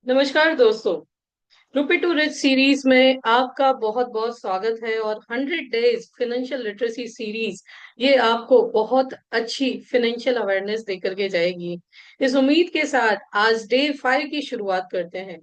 नमस्कार दोस्तों। रूपी टू रिच सीरीज में आपका बहुत बहुत स्वागत है और 100 डेज फाइनेंशियल लिटरेसी सीरीज ये आपको बहुत अच्छी फाइनेंशियल अवेयरनेस देकर के जाएगी। इस उम्मीद के साथ आज डे 5 की शुरुआत करते हैं।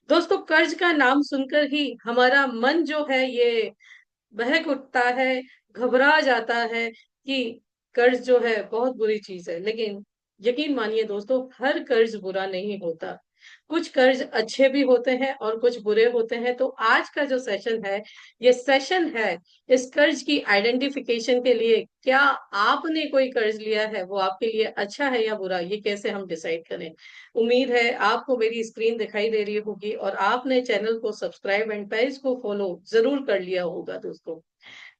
दोस्तों, कर्ज का नाम सुनकर ही हमारा मन जो है ये बहक उठता है, घबरा जाता है कि कर्ज जो है बहुत बुरी चीज है। लेकिन यकीन मानिए दोस्तों, हर कर्ज बुरा नहीं होता। कुछ कर्ज अच्छे भी होते हैं और कुछ बुरे होते हैं। तो आज का जो सेशन है, ये सेशन है इस कर्ज की आइडेंटिफिकेशन के लिए। क्या आपने कोई कर्ज लिया है, वो आपके लिए अच्छा है या बुरा, ये कैसे हम डिसाइड करें। उम्मीद है आपको मेरी स्क्रीन दिखाई दे रही होगी और आपने चैनल को सब्सक्राइब एंड पेज को फॉलो जरूर कर लिया होगा। दोस्तों,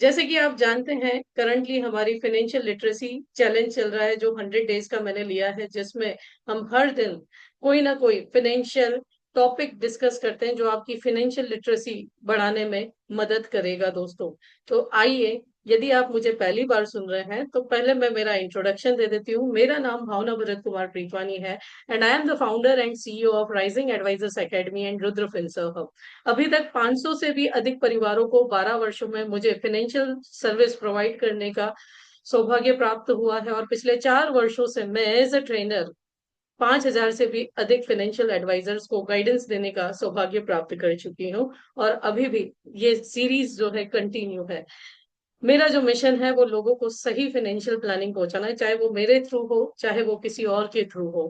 जैसे कि आप जानते हैं, करंटली हमारी फाइनेंशियल लिटरेसी चैलेंज चल रहा है जो 100 डेज का मैंने लिया है, जिसमें हम हर दिन कोई ना कोई फाइनेंशियल टॉपिक डिस्कस करते हैं जो आपकी फाइनेंशियल लिटरेसी बढ़ाने में मदद करेगा। दोस्तों, तो आइए, यदि आप मुझे पहली बार सुन रहे हैं तो पहले मैं मेरा इंट्रोडक्शन दे देती हूँ। मेरा नाम भावना भरत कुमार प्रीतवानी है and I am the founder and CEO of Rising Advisors Academy and Rudra Finserv Hub. अभी तक 500 से भी अधिक परिवारों को 12 वर्षों में मुझे फाइनेंशियल सर्विस प्रोवाइड करने का सौभाग्य प्राप्त हुआ है और पिछले 4 वर्षों से मैं एज अ ट्रेनर 5,000 से भी अधिक फाइनेंशियल एडवाइजर्स को गाइडेंस देने का सौभाग्य प्राप्त कर चुकी हूँ। और अभी भी ये सीरीज जो है कंटिन्यू है। मेरा जो मिशन है वो लोगों को सही फाइनेंशियल प्लानिंग पहुंचाना है, चाहे वो मेरे थ्रू हो चाहे वो किसी और के थ्रू हो।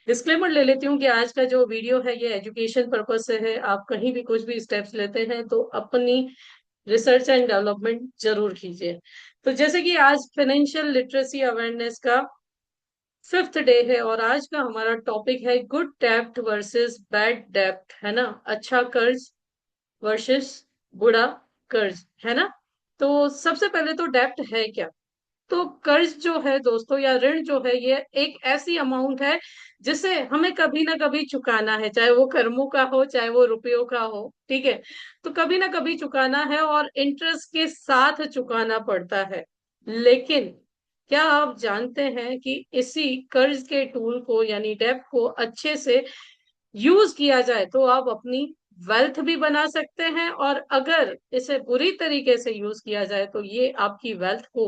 डिस्क्लेमर ले लेती हूँ कि आज का जो वीडियो है ये एजुकेशन पर्पज से है। आप कहीं भी कुछ भी स्टेप्स लेते हैं तो अपनी रिसर्च एंड डेवलपमेंट जरूर कीजिए। तो जैसे कि आज फाइनेंशियल लिटरेसी अवेयरनेस का 5th डे है और आज का हमारा टॉपिक है गुड डेब्ट वर्सेस बैड डेब्ट, है ना। अच्छा कर्ज वर्सेस बुरा कर्ज, है ना। तो सबसे पहले तो डेब्ट है क्या। तो कर्ज जो है दोस्तों, या ऋण जो है, ये एक ऐसी अमाउंट है जिसे हमें कभी ना कभी चुकाना है, चाहे वो कर्मों का हो चाहे वो रुपयों का हो। ठीक है, तो कभी ना कभी चुकाना है और इंटरेस्ट के साथ चुकाना पड़ता है। लेकिन क्या आप जानते हैं कि इसी कर्ज के टूल को यानी डेब्ट को अच्छे से यूज किया जाए तो आप अपनी वेल्थ भी बना सकते हैं, और अगर इसे बुरी तरीके से यूज किया जाए तो ये आपकी वेल्थ को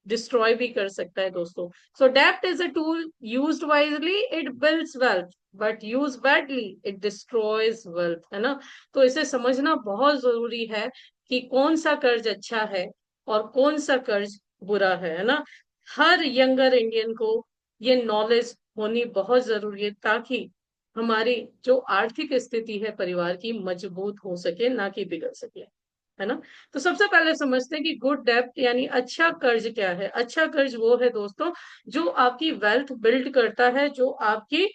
डिस्ट्रॉय भी कर सकता है। दोस्तों, सो डेब्ट is a tool, used wisely it builds wealth, but use badly it destroys wealth, है ना। तो इसे समझना बहुत जरूरी है कि कौन सा कर्ज अच्छा है और कौन सा कर्ज बुरा है ना। हर यंगर इंडियन को ये नॉलेज होनी बहुत जरूरी है ताकि हमारी जो आर्थिक स्थिति है परिवार की मजबूत हो सके, ना कि बिगड़ सके, है ना। तो सबसे पहले समझते हैं कि गुड डेब्ट यानी अच्छा कर्ज क्या है। अच्छा कर्ज वो है दोस्तों जो आपकी वेल्थ बिल्ड करता है, जो आपकी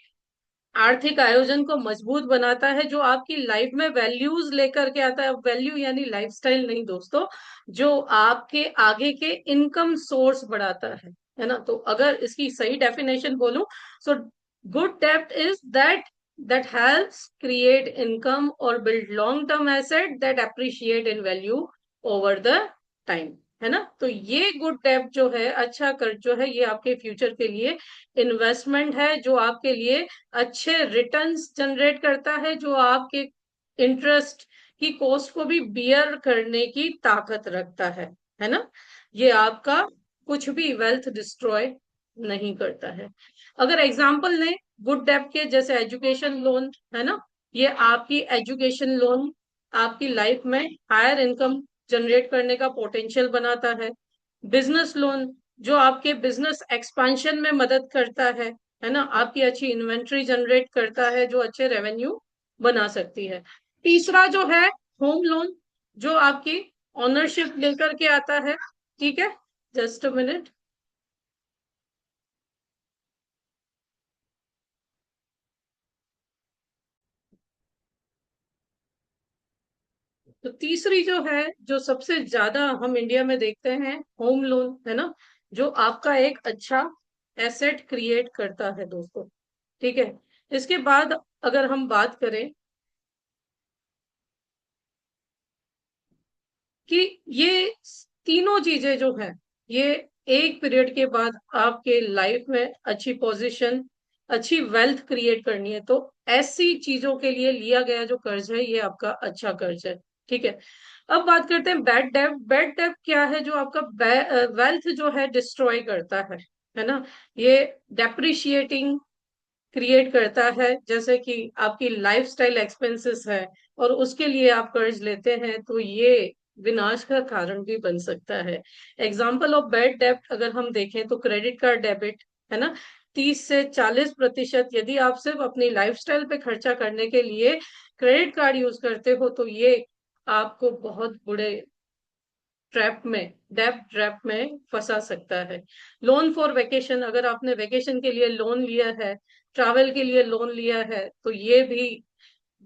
आर्थिक आयोजन को मजबूत बनाता है, जो आपकी लाइफ में वैल्यूज लेकर के आता है। वैल्यू यानी लाइफस्टाइल नहीं दोस्तों, जो आपके आगे के इनकम सोर्स बढ़ाता है ना। तो अगर इसकी सही डेफिनेशन बोलूं, सो गुड डेब्ट is that helps create income और build long term asset that appreciate in value over the time, है ना। तो ये गुड डेब्ट जो है, अच्छा कर्ज जो है, ये आपके फ्यूचर के लिए इन्वेस्टमेंट है, जो आपके लिए अच्छे रिटर्न्स जनरेट करता है, जो आपके इंटरेस्ट की कॉस्ट को भी बियर करने की ताकत रखता है ना। ये आपका कुछ भी वेल्थ डिस्ट्रॉय नहीं करता है। अगर एग्जांपल लें गुड डेब्ट के, जैसे एजुकेशन लोन, है ना। ये आपकी एजुकेशन लोन आपकी लाइफ में हायर इनकम जनरेट करने का पोटेंशियल बनाता है। बिजनेस लोन जो आपके बिजनेस एक्सपांशन में मदद करता है ना। आपकी अच्छी इन्वेंट्री जनरेट करता है जो अच्छे रेवेन्यू बना सकती है। तीसरा जो है होम लोन, जो आपकी ओनरशिप लेकर के आता है। ठीक है, जस्ट अ मिनट। तो तीसरी जो है, जो सबसे ज्यादा हम इंडिया में देखते हैं, होम लोन, है ना, जो आपका एक अच्छा एसेट क्रिएट करता है दोस्तों। ठीक है, इसके बाद अगर हम बात करें कि ये तीनों चीजें जो है, ये एक पीरियड के बाद आपके लाइफ में अच्छी पोजीशन, अच्छी वेल्थ क्रिएट करनी है, तो ऐसी चीजों के लिए लिया गया जो कर्ज है ये आपका अच्छा कर्ज है। ठीक है। अब बात करते हैं बैड डेब्ट। बैड डेब्ट क्या है? जो आपका वेल्थ जो है डिस्ट्रॉय करता है ना। ये डेप्रिशिएटिंग क्रिएट करता है, जैसे कि आपकी लाइफस्टाइल एक्सपेंसेस है और उसके लिए आप कर्ज लेते हैं, तो ये विनाश का कारण भी बन सकता है। एग्जाम्पल ऑफ बैड डेब्ट अगर हम देखें तो क्रेडिट कार्ड डेबिट, है ना। 30 से 40% यदि आप सिर्फ अपनी लाइफस्टाइल पे खर्चा करने के लिए क्रेडिट कार्ड यूज करते हो, तो ये आपको बहुत बुरे ट्रैप में, डेब्ट ट्रैप में फंसा सकता है। लोन फॉर वेकेशन, अगर आपने वेकेशन के लिए लोन लिया है, ट्रैवल के लिए लोन लिया है, तो ये भी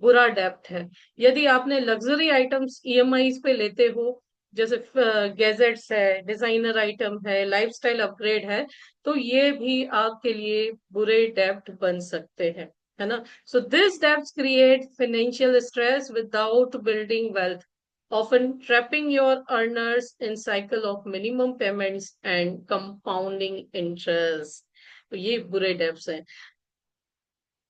बुरा डेब्ट है। यदि आपने लग्जरी आइटम्स ईएमआई पे लेते हो, जैसे गैजेट्स है, डिजाइनर आइटम है, लाइफस्टाइल अपग्रेड है, तो ये भी आपके लिए बुरे डेब्ट बन सकते हैं, है ना। So this debts create financial stress without building wealth, often trapping your earners in cycle of minimum payments and compounding interest। तो ये बुरे डेब्ट्स हैं।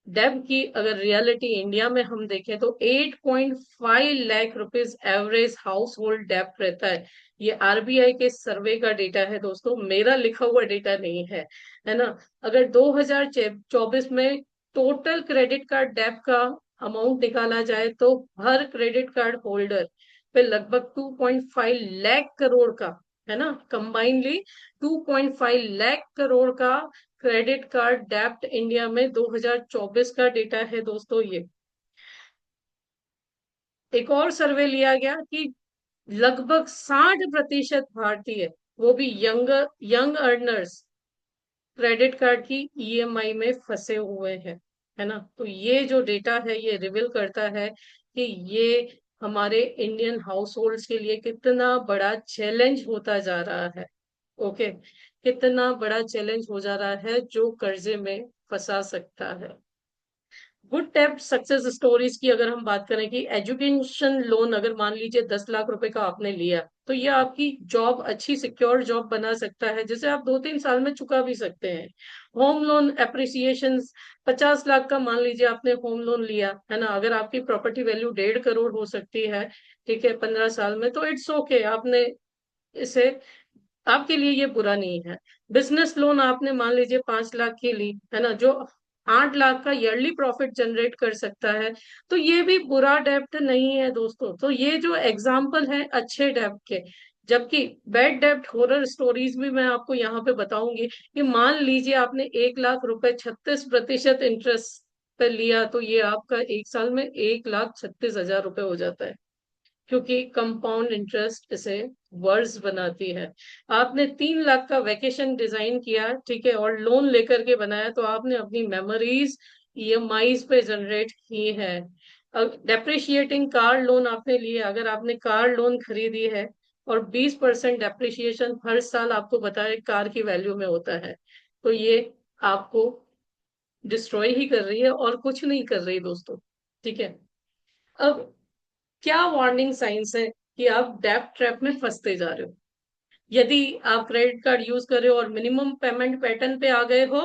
डेब की अगर रियलिटी इंडिया में हम देखें तो 8.5 lakh rupees average house hold डेब्ट रहता है। ये आरबीआई के सर्वे का डेटा है दोस्तों, मेरा लिखा हुआ डेटा नहीं है ना। अगर 2024 में टोटल क्रेडिट कार्ड डेब्ट का अमाउंट निकाला जाए तो हर क्रेडिट कार्ड होल्डर पे लगभग 2.5 लाख करोड़ का, है ना, कंबाइनली 2.5 लाख करोड़ का क्रेडिट कार्ड डेब्ट इंडिया में 2024 का डेटा है दोस्तों ये। एक और सर्वे लिया गया कि लगभग 60% भारतीय, वो भी यंग अर्नर्स, क्रेडिट कार्ड की ईएमआई में फंसे हुए हैं, है ना। तो ये जो डेटा है ये रिवील करता है कि ये हमारे इंडियन हाउस होल्ड्स के लिए कितना बड़ा चैलेंज होता जा रहा है। ओके, कितना बड़ा चैलेंज हो जा रहा है जो कर्जे में फंसा सकता है। गुड डेब्ट सक्सेस स्टोरीज की अगर हम बात करें कि एजुकेशन लोन अगर मान लीजिए 10 लाख रुपए का आपने लिया, तो ये आपकी जॉब अच्छी सिक्योर जॉब बना सकता है, जिसे आप 2-3 साल में चुका भी सकते हैं। होम लोन एप्रिसिएशन, 50 लाख का मान लीजिए आपने होम लोन लिया, है ना। अगर आपकी प्रॉपर्टी वैल्यू 1.5 करोड़ हो सकती है, ठीक है, 15 साल में, तो इट्स ओके, आपने इसे, आपके लिए ये बुरा नहीं है। बिजनेस लोन आपने मान लीजिए 5 लाख की ली, है ना, जो 8 लाख का ईयरली प्रॉफिट जनरेट कर सकता है, तो ये भी बुरा डेब्ट नहीं है दोस्तों। तो ये जो एग्जाम्पल है अच्छे डेब्ट के, जबकि बैड डेब्ट हॉरर स्टोरीज भी मैं आपको यहाँ पे बताऊंगी कि मान लीजिए आपने 1 लाख रुपए 36% इंटरेस्ट पे लिया, तो ये आपका एक साल में 1,36,000 रुपए हो जाता है, क्योंकि कंपाउंड इंटरेस्ट इसे वर्स बनाती है। आपने 3 लाख का वेकेशन डिजाइन किया, ठीक है, और लोन लेकर के बनाया, तो आपने अपनी मेमोरीज ईएमआई पे जनरेट की है। डेप्रिशिएटिंग कार लोन आपने लिया, अगर आपने कार लोन खरीदी है और 20% डेप्रिशिएशन हर साल आपको बताए कार की वैल्यू में होता है, तो ये आपको डिस्ट्रॉय ही कर रही है और कुछ नहीं कर रही दोस्तों। ठीक है। अब क्या वार्निंग साइंस है कि आप डेब्ट ट्रैप में फंसते जा रहे हो? यदि आप क्रेडिट कार्ड यूज कर रहे हो और मिनिमम पेमेंट पैटर्न पे आ गए हो,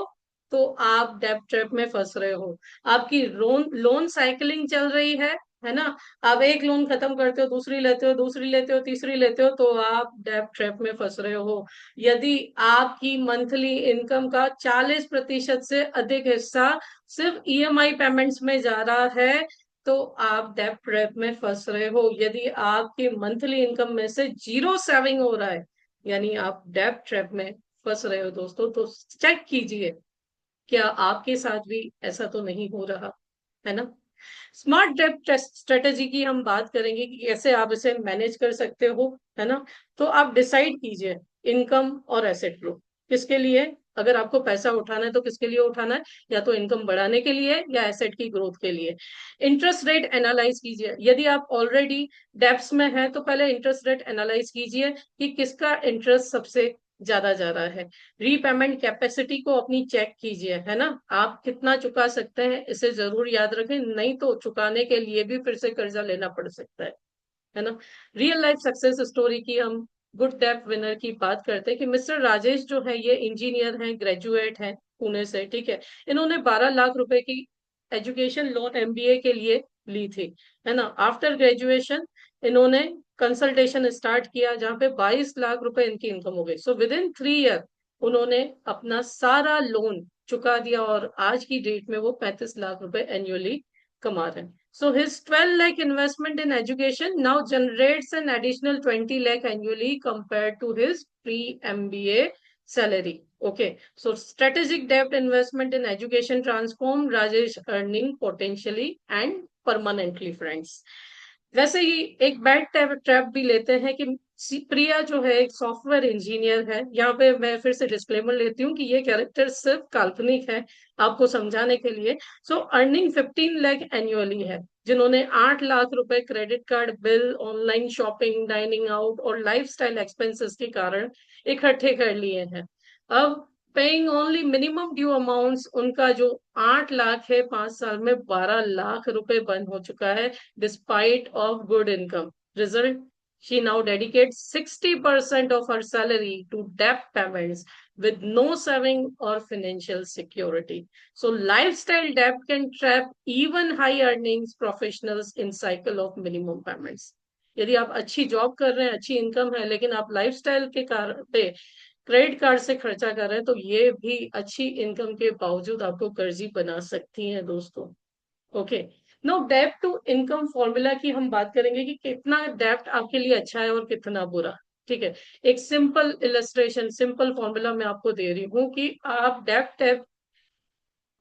तो आप डेब्ट ट्रैप में फंस रहे हो। आपकी लोन लोन साइकिलिंग चल रही है ना। आप एक लोन खत्म करते हो, दूसरी लेते हो, दूसरी लेते हो, तीसरी लेते हो, तो आप डेब्ट ट्रैप में फंस रहे हो। यदि आपकी मंथली इनकम का 40% से अधिक हिस्सा सिर्फ ईएमआई पेमेंट्स में जा रहा है, तो आप डेब्ट ट्रैप में फंस रहे हो। यदि आपकी मंथली इनकम में से जीरो सेविंग हो रहा है, यानी आप डेब्ट ट्रैप में फंस रहे हो दोस्तों। तो चेक कीजिए क्या आपके साथ भी ऐसा तो नहीं हो रहा, है ना। स्मार्ट डेब्ट स्ट्रेटेजी की हम बात करेंगे कि कैसे आप इसे मैनेज कर सकते हो, है ना। तो आप डिसाइड कीजिए इनकम और एसेट ग्रोथ किसके लिए। अगर आपको पैसा उठाना है तो किसके लिए उठाना है, या तो इनकम बढ़ाने के लिए या एसेट की ग्रोथ के लिए। इंटरेस्ट रेट एनालाइज कीजिए, यदि आप ऑलरेडी डेब्ट्स में है तो पहले इंटरेस्ट रेट एनालाइज कीजिए कि किसका इंटरेस्ट सबसे ज्यादा जा रहा है। रीपेमेंट कैपेसिटी को अपनी चेक कीजिए, है ना, आप कितना चुका सकते हैं, इसे जरूर याद रखें, नहीं तो चुकाने के लिए भी फिर से कर्जा लेना पड़ सकता है ना। रियल लाइफ सक्सेस स्टोरी की हम गुड डेब्ट विनर की बात करते हैं कि मिस्टर राजेश जो है ये इंजीनियर हैं, ग्रेजुएट हैं, पुणे से, ठीक है। इन्होंने 12 लाख रुपए की एजुकेशन लोन एमबीए के लिए ली थी, है ना। आफ्टर ग्रेजुएशन इन्होंने कंसल्टेशन स्टार्ट किया, जहां पे 22 लाख रुपए इनकी इनकम हो गई। सो विद इन 3 ईयर उन्होंने अपना सारा लोन चुका दिया, और आज की डेट में वो 35 लाख रुपए एनुअली कमा रहे हैं। So his 12 lakh investment in education now generates an additional 20 lakh annually compared to his pre-MBA salary. Okay. So strategic debt investment in education transform Rajesh earning potentially and permanently, friends. वैसे ही एक bad trap भी लेते हैं कि प्रिया जो है एक software engineer है। यहाँ पे मैं फिर से डिस्क्लेमर लेती हूँ कि ये कैरेक्टर सिर्फ काल्पनिक है, आपको समझाने के लिए। सो अर्निंग 15 लाख एनुअली है, जिन्होंने 8 लाख रुपए credit card bill, online shopping, dining out और लाइफस्टाइल एक्सपेंसेस के कारण इकट्ठे कर लिए हैं। अब paying only minimum due amounts, उनका जो 8 लाख है 5 साल में 12 लाख रुपए बंद हो चुका है, despite of good income. Result, she now dedicates 60% of her salary to debt payments with no saving or financial security. So lifestyle debt can trap even high earnings professionals in cycle of minimum payments. यदि आप अच्छी job कर रहे हैं, अच्छी income है, लेकिन आप लाइफस्टाइल के कारण पे क्रेडिट कार्ड से खर्चा कर रहे हैं, तो ये भी अच्छी इनकम के बावजूद आपको कर्जी बना सकती हैं दोस्तों। ओके। नो, डेब्ट टू इनकम फॉर्मूला की हम बात करेंगे कि कितना डेब्ट आपके लिए अच्छा है और कितना बुरा। ठीक है। एक सिंपल इलस्ट्रेशन, सिंपल फॉर्मूला मैं आपको दे रही हूँ कि आप डेब्ट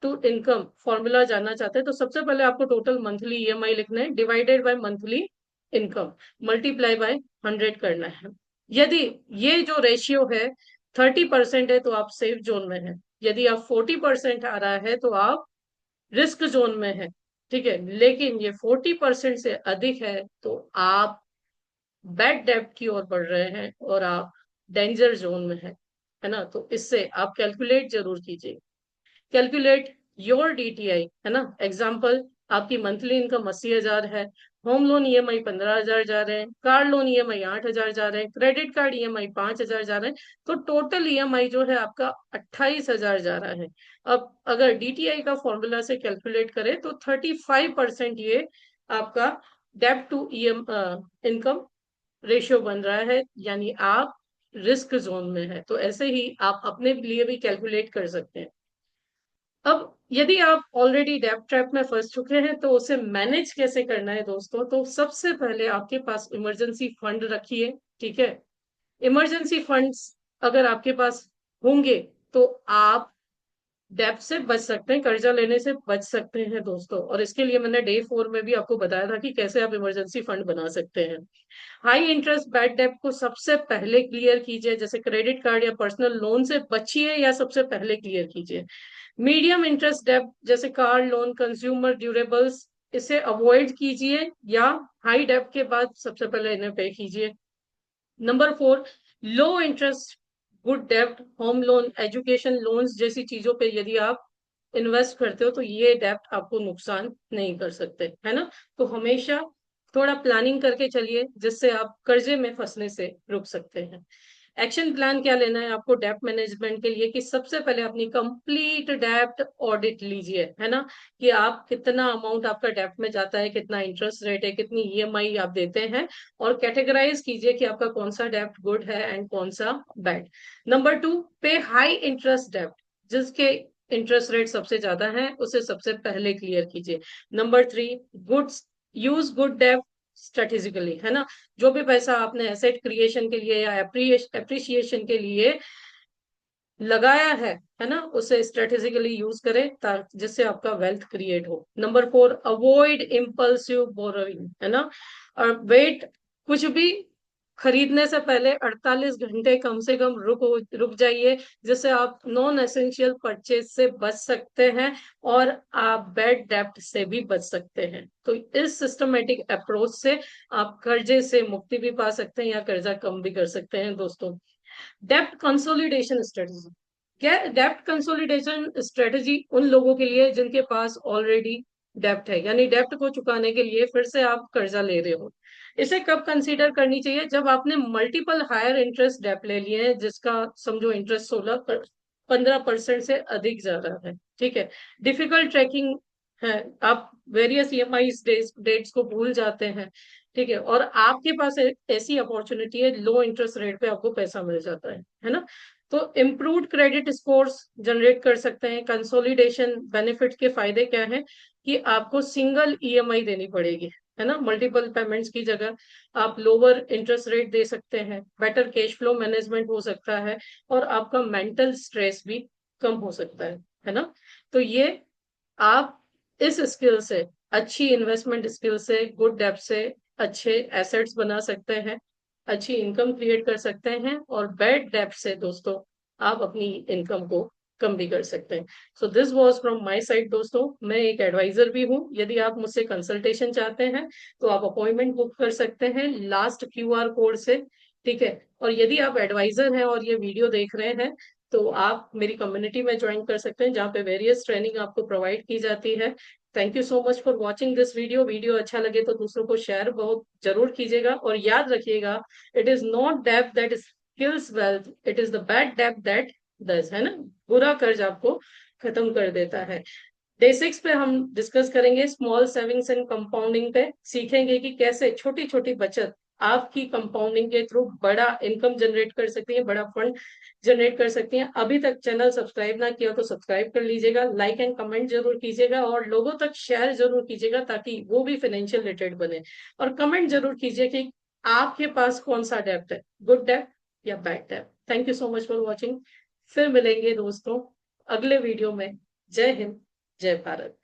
टू इनकम फॉर्मूला जानना चाहते हैं, तो सबसे पहले आपको टोटल मंथली ईएमआई लिखना है, divided by monthly income, multiply by 100 करना है। यदि ये जो रेशियो है 30% है, तो आप सेफ जोन में है। यदि आप 40% आ रहा है, तो आप रिस्क जोन में है। ठीक है। लेकिन ये 40% से अधिक है, तो आप बैड डेब्ट की ओर बढ़ रहे हैं और आप डेंजर जोन में है ना। तो इससे आप कैलकुलेट जरूर कीजिए। कैलकुलेट योर डीटीआई, है ना। एग्जाम्पल, आपकी मंथली इनकम 80,000 है, होम लोन ईएमआई 15,000 जा रहे हैं, कार लोन ईएमआई 8,000 जा रहे हैं, क्रेडिट कार्ड ईएमआई 5,000 जा रहे हैं, तो टोटल ईएमआई जो है आपका 28,000 जा रहा है। अब अगर डीटीआई का फॉर्मूला से कैलकुलेट करें, तो 35% ये आपका डेब्ट टू इनकम रेशियो बन रहा है, यानी आप रिस्क जोन में है। तो ऐसे ही आप अपने लिए भी कैलकुलेट कर सकते हैं। अब यदि आप ऑलरेडी डेब्ट ट्रैप में फंस चुके हैं, तो उसे मैनेज कैसे करना है दोस्तों। तो सबसे पहले आपके पास इमरजेंसी फंड रखिए। ठीक है। इमरजेंसी फंड्स अगर आपके पास होंगे, तो आप डेब्ट से बच सकते हैं, कर्जा लेने से बच सकते हैं दोस्तों। और इसके लिए मैंने डे 4 में भी आपको बताया था कि कैसे आप इमरजेंसी फंड बना सकते हैं। हाई इंटरेस्ट बैड डेब्ट को सबसे पहले क्लियर कीजिए, जैसे क्रेडिट कार्ड या पर्सनल लोन से बचिए या सबसे पहले क्लियर कीजिए। मीडियम इंटरेस्ट डेब्ट जैसे कार लोन, कंज्यूमर ड्यूरेबल्स, इसे अवॉइड कीजिए, या हाई डेब्ट के बाद सबसे पहले इन्हें पे कीजिए। नंबर 4, लो इंटरेस्ट गुड डेब्ट, होम लोन, एजुकेशन लोन्स जैसी चीजों पे यदि आप इन्वेस्ट करते हो, तो ये डेब्ट आपको नुकसान नहीं कर सकते, है ना। तो हमेशा थोड़ा प्लानिंग करके चलिए, जिससे आप कर्जे में फंसने से रुक सकते हैं। एक्शन प्लान क्या लेना है आपको डेब्ट मैनेजमेंट के लिए, कि सबसे पहले अपनी कंप्लीट डेब्ट ऑडिट लीजिए, है ना। कि आप कितना अमाउंट आपका डेब्ट में जाता है, कितना इंटरेस्ट रेट है, कितनी ईएमआई आप देते हैं, और कैटेगराइज कीजिए कि आपका कौन सा डेब्ट गुड है एंड कौन सा बैड। नंबर 2, पे हाई इंटरेस्ट डेब्ट, जिसके इंटरेस्ट रेट सबसे ज्यादा है, उसे सबसे पहले क्लियर कीजिए। नंबर 3, गुड यूज गुड डेब्ट स्ट्रेटेजिकली, है ना। जो भी पैसा आपने एसेट क्रिएशन के लिए या एप्रिसिएशन के लिए लगाया है ना, उसे स्ट्रेटेजिकली यूज करें, ताकि जिससे आपका वेल्थ क्रिएट हो। नंबर 4, अवॉइड इम्पल्सिव बोरोइंग, है ना। और वेट, कुछ भी खरीदने से पहले 48 घंटे कम से कम रुक जाइए, जिससे आप नॉन एसेंशियल परचेज से बच सकते हैं, और आप बैड डेब्ट से भी बच सकते हैं। तो इस सिस्टमेटिक अप्रोच से आप कर्जे से मुक्ति भी पा सकते हैं, या कर्जा कम भी कर सकते हैं दोस्तों। डेप्ट कंसोलिडेशन स्ट्रेटजी, क्या डेप्ट कंसोलिडेशन स्ट्रेटजी उन लोगों के लिए जिनके पास ऑलरेडी डेप्ट है, यानी डेप्ट को चुकाने के लिए फिर से आप कर्जा ले रहे हो। इसे कब कंसीडर करनी चाहिए, जब आपने मल्टीपल हायर इंटरेस्ट डेप्ट ले लिए हैं, जिसका समझो इंटरेस्ट 15% से अधिक जा रहा है। ठीक है, डिफिकल्ट ट्रैकिंग है, आप वेरियस ईएमआई डेट्स को भूल जाते हैं। ठीक है, और आपके पास ऐसी अपॉर्चुनिटी है, लो इंटरेस्ट रेट पे आपको पैसा मिल जाता है ना। तो इम्प्रूव्ड क्रेडिट स्कोर्स जनरेट कर सकते हैं। कंसोलिडेशन बेनिफिट के फायदे क्या है कि आपको सिंगल ईएमआई देनी पड़ेगी, है ना, मल्टीपल पेमेंट्स की जगह आप लोअर इंटरेस्ट रेट दे सकते हैं, बेटर कैश फ्लो मैनेजमेंट हो सकता है, और आपका मेंटल स्ट्रेस भी कम हो सकता है ना। तो ये आप इस स्किल से, अच्छी इन्वेस्टमेंट स्किल से, गुड डेप्थ से अच्छे एसेट्स बना सकते हैं, अच्छी इनकम क्रिएट कर सकते हैं, और बैड डेप्थ से दोस्तों आप अपनी इनकम को कम भी कर सकते हैं। So this was from my side दोस्तों। मैं एक एडवाइजर भी हूँ, यदि आप मुझसे कंसल्टेशन चाहते हैं तो आप अपॉइंटमेंट बुक कर सकते हैं लास्ट क्यूआर कोड से। ठीक है, और यदि आप एडवाइजर हैं और ये वीडियो देख रहे हैं तो आप मेरी कम्युनिटी में ज्वाइन कर सकते हैं, जहाँ पे वेरियस ट्रेनिंग आपको प्रोवाइड की जाती है। Thank you so much for watching this video. Video अच्छा लगे तो दूसरों को शेयर बहुत जरूर कीजिएगा, और याद रखिएगा, इट इज नॉट डेब्ट that kills wealth, it is the bad डेब्ट दैट डज, है ना। बुरा कर्ज आपको खत्म कर देता है। डे 6 पे हम डिस्कस करेंगे स्मॉल सेविंग्स एंड कंपाउंडिंग पे, सीखेंगे कि कैसे छोटी छोटी बचत आपकी कंपाउंडिंग के थ्रू बड़ा इनकम जनरेट कर सकती है, बड़ा फंड जनरेट कर सकती हैं। अभी तक चैनल सब्सक्राइब ना किया तो सब्सक्राइब कर लीजिएगा, लाइक एंड कमेंट जरूर कीजिएगा, और लोगों तक शेयर जरूर कीजिएगा ताकि वो भी फाइनेंशियल लिटरेट बने। और कमेंट जरूर कीजिए कि आपके पास कौन सा डेप्ट है, गुड डेप्ट या बैड डेप्ट। Thank you so much for watching. फिर मिलेंगे दोस्तों अगले वीडियो में। जय हिंद, जय भारत।